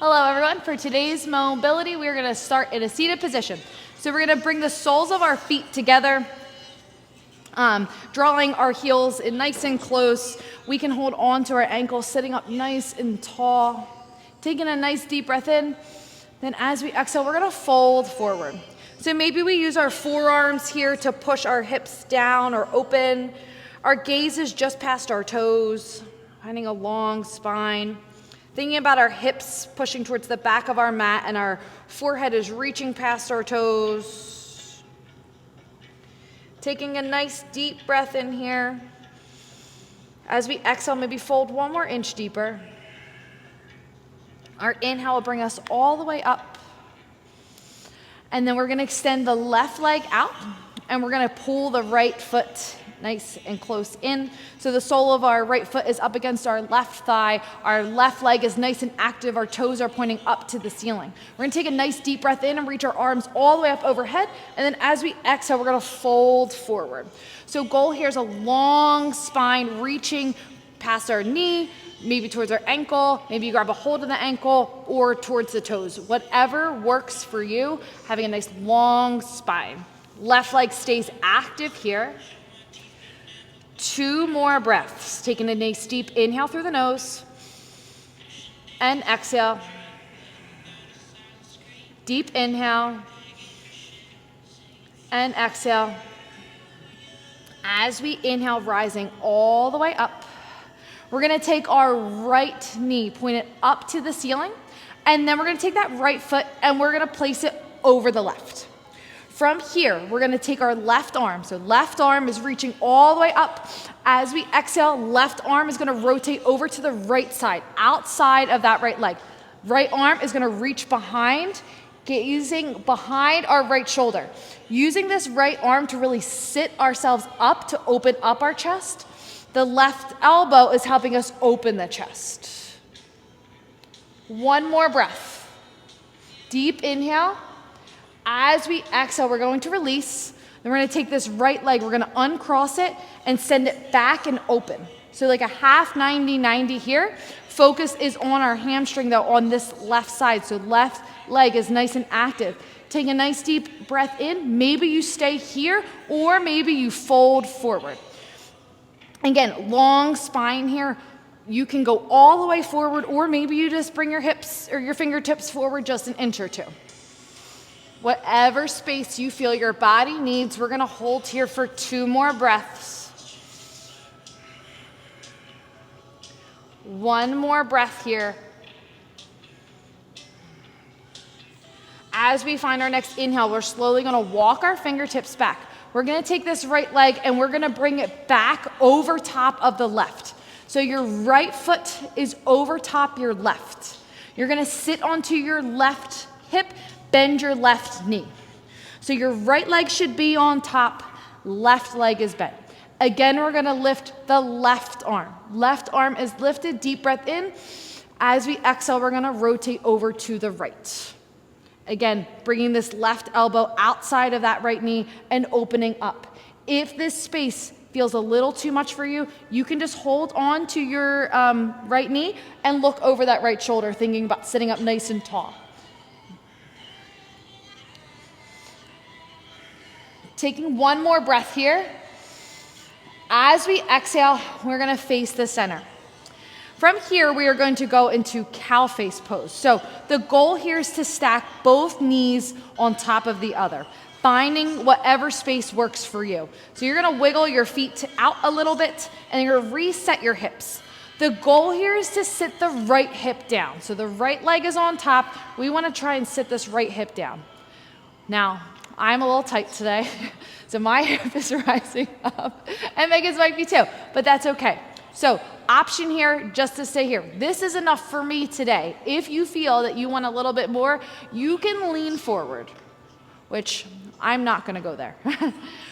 Hello everyone. For today's mobility, we're going to start in a seated position. So we're going to bring the soles of our feet together, drawing our heels in nice and close. We can hold on to our ankles, sitting up nice and tall. Taking a nice deep breath in. Then as we exhale, we're going to fold forward. So maybe we use our forearms here to push our hips down or open. Our gaze is just past our toes, finding a long spine. Thinking about our hips pushing towards the back of our mat and our forehead is reaching past our toes. Taking a nice deep breath in here. As we exhale, maybe fold one more inch deeper. Our inhale will bring us all the way up. And then we're going to extend the left leg out and we're going to pull the right foot nice and close in. So the sole of our right foot is up against our left thigh. Our left leg is nice and active. Our toes are pointing up to the ceiling. We're going to take a nice deep breath in and reach our arms all the way up overhead. And then as we exhale, we're going to fold forward. So goal here is a long spine reaching past our knee, maybe towards our ankle, maybe you grab a hold of the ankle or towards the toes. Whatever works for you, having a nice long spine. Left leg stays active here. 2 more breaths. Taking a nice deep inhale through the nose and exhale. Deep inhale and exhale. As we inhale, rising all the way up, we're going to take our right knee, point it up to the ceiling, and then we're going to take that right foot and we're going to place it over the left. From here, we're going to take our left arm. So left arm is reaching all the way up. As we exhale, left arm is going to rotate over to the right side, outside of that right leg. Right arm is going to reach behind, gazing behind our right shoulder. Using this right arm to really sit ourselves up to open up our chest. The left elbow is helping us open the chest. 1 more breath. Deep inhale. As we exhale, we're going to release. Then we're going to take this right leg, we're going to uncross it and send it back and open. So like a half 90-90 here. Focus is on our hamstring though, on this left side. So left leg is nice and active. Take a nice deep breath in. Maybe you stay here or maybe you fold forward. Again, long spine here. You can go all the way forward or maybe you just bring your hips or your fingertips forward just an inch or 2. Whatever space you feel your body needs, we're going to hold here for 2 more breaths. 1 more breath here. As we find our next inhale, we're slowly going to walk our fingertips back. We're going to take this right leg and we're going to bring it back over top of the left. So your right foot is over top your left. You're going to sit onto your left hip. Bend your left knee. So your right leg should be on top, left leg is bent. Again, we're going to lift the left arm. Left arm is lifted, deep breath in. As we exhale, we're going to rotate over to the right. Again, bringing this left elbow outside of that right knee and opening up. If this space feels a little too much for you, you can just hold on to your right knee and look over that right shoulder, thinking about sitting up nice and tall. Taking 1 more breath here. As we exhale, we're going to face the center. From here, we are going to go into cow face pose. So the goal here is to stack both knees on top of the other, finding whatever space works for you. So you're going to wiggle your feet out a little bit, and you're going to reset your hips. The goal here is to sit the right hip down. So the right leg is on top. We want to try and sit this right hip down. Now, I'm a little tight today, so my hip is rising up, and Megan's might be too, but that's okay. So option here, just to stay here. This is enough for me today. If you feel that you want a little bit more, you can lean forward, which I'm not gonna go there.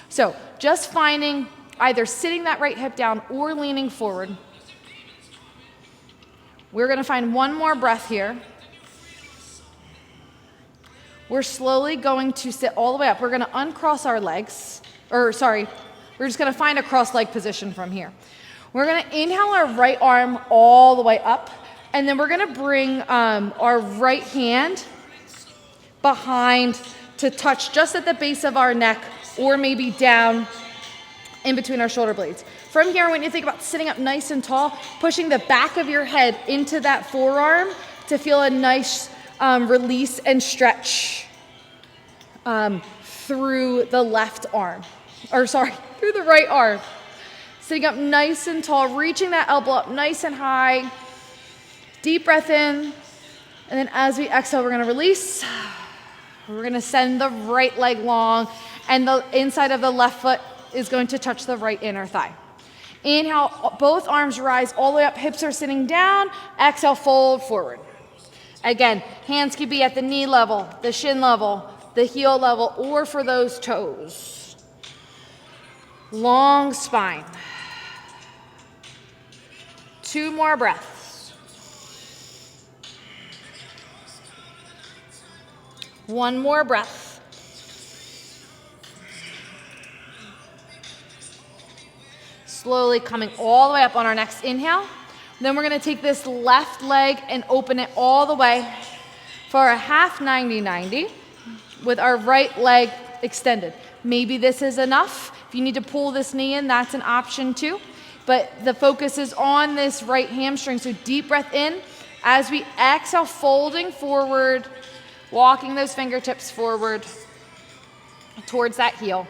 So just finding either sitting that right hip down or leaning forward. We're gonna find 1 more breath here. We're slowly going to sit all the way up. We're going to uncross our legs, we're just going to find a cross leg position from here. We're going to inhale our right arm all the way up. And then we're gonna bring our right hand behind to touch just at the base of our neck or maybe down in between our shoulder blades. From here, when you think about sitting up nice and tall, pushing the back of your head into that forearm to feel a nice release and stretch through the left arm, through the right arm. Sitting up nice and tall, reaching that elbow up nice and high. Deep breath in, and then as we exhale, we're gonna release. We're gonna send the right leg long, and the inside of the left foot is going to touch the right inner thigh. Inhale, both arms rise all the way up, hips are sitting down. Exhale, fold forward. Again, hands could be at the knee level, the shin level, the heel level, or for those toes. Long spine. 2 more breaths. One more breath. Slowly coming all the way up on our next inhale. Then we're gonna take this left leg and open it all the way for a half 90-90 with our right leg extended. Maybe this is enough. If you need to pull this knee in, that's an option too. But the focus is on this right hamstring. So deep breath in. As we exhale, folding forward, walking those fingertips forward towards that heel.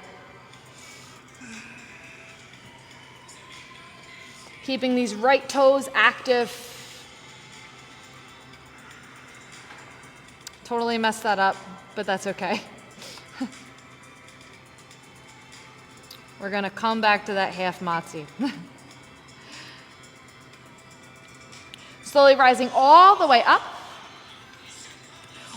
Keeping these right toes active. Totally messed that up, but that's okay. We're gonna come back to that half Matzi. Slowly rising all the way up.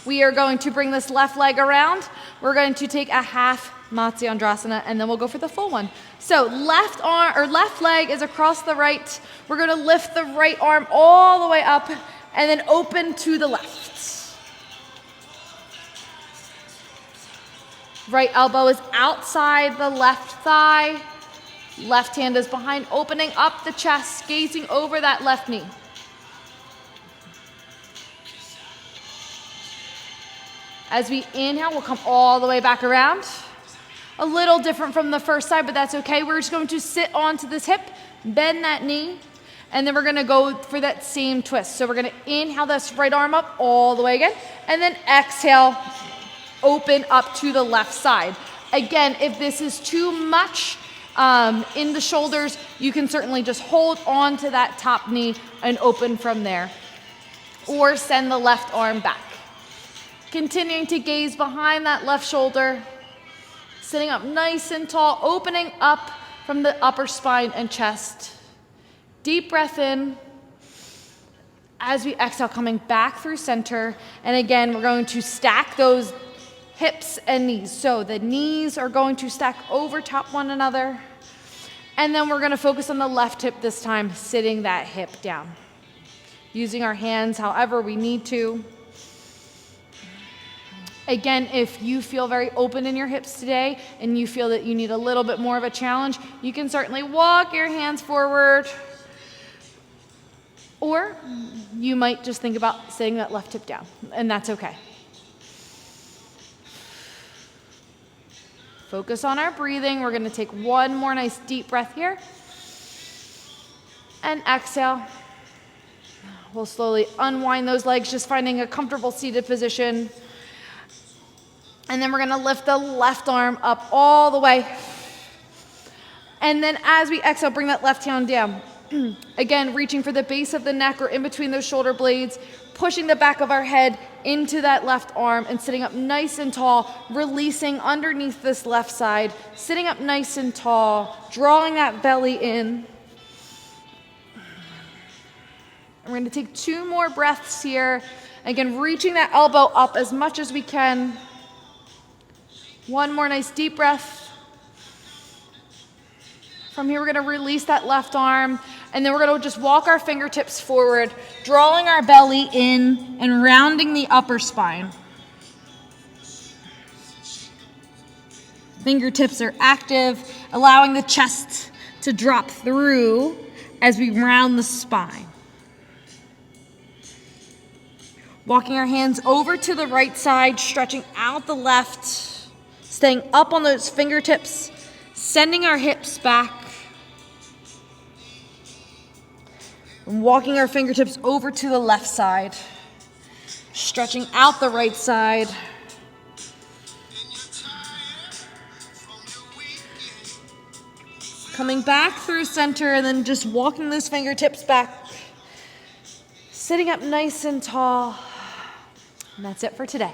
We are going to bring this left leg around. We're going to take a half Matsyendrasana, and then we'll go for the full one. So left arm or left leg is across the right. We're going to lift the right arm all the way up and then open to the left. Right elbow is outside the left thigh. Left hand is behind, opening up the chest, gazing over that left knee. As we inhale, we'll come all the way back around. A little different from the first side, but that's okay. We're just going to sit onto this hip, bend that knee, and then we're gonna go for that same twist. So we're gonna inhale this right arm up all the way again, and then exhale, open up to the left side. Again, if this is too much in the shoulders, you can certainly just hold on to that top knee and open from there, or send the left arm back. Continuing to gaze behind that left shoulder, sitting up nice and tall, opening up from the upper spine and chest. Deep breath in. As we exhale, coming back through center. And again, we're going to stack those hips and knees. So the knees are going to stack over top one another. And then we're going to focus on the left hip this time, sitting that hip down. Using our hands however we need to. Again, if you feel very open in your hips today and you feel that you need a little bit more of a challenge, you can certainly walk your hands forward. Or you might just think about sitting that left hip down, and that's okay. Focus on our breathing. We're gonna take one more nice deep breath here. And exhale. We'll slowly unwind those legs, just finding a comfortable seated position. And then we're gonna lift the left arm up all the way. And then as we exhale, bring that left hand down. Again, reaching for the base of the neck or in between those shoulder blades, pushing the back of our head into that left arm and sitting up nice and tall, releasing underneath this left side, sitting up nice and tall, drawing that belly in. We're gonna take 2 more breaths here. Again, reaching that elbow up as much as we can. One more nice deep breath. From here, we're gonna release that left arm, and then we're gonna just walk our fingertips forward, drawing our belly in and rounding the upper spine. Fingertips are active, allowing the chest to drop through as we round the spine. Walking our hands over to the right side, stretching out the left, staying up on those fingertips, sending our hips back. And walking our fingertips over to the left side, stretching out the right side. Coming back through center and then just walking those fingertips back. Sitting up nice and tall. And that's it for today.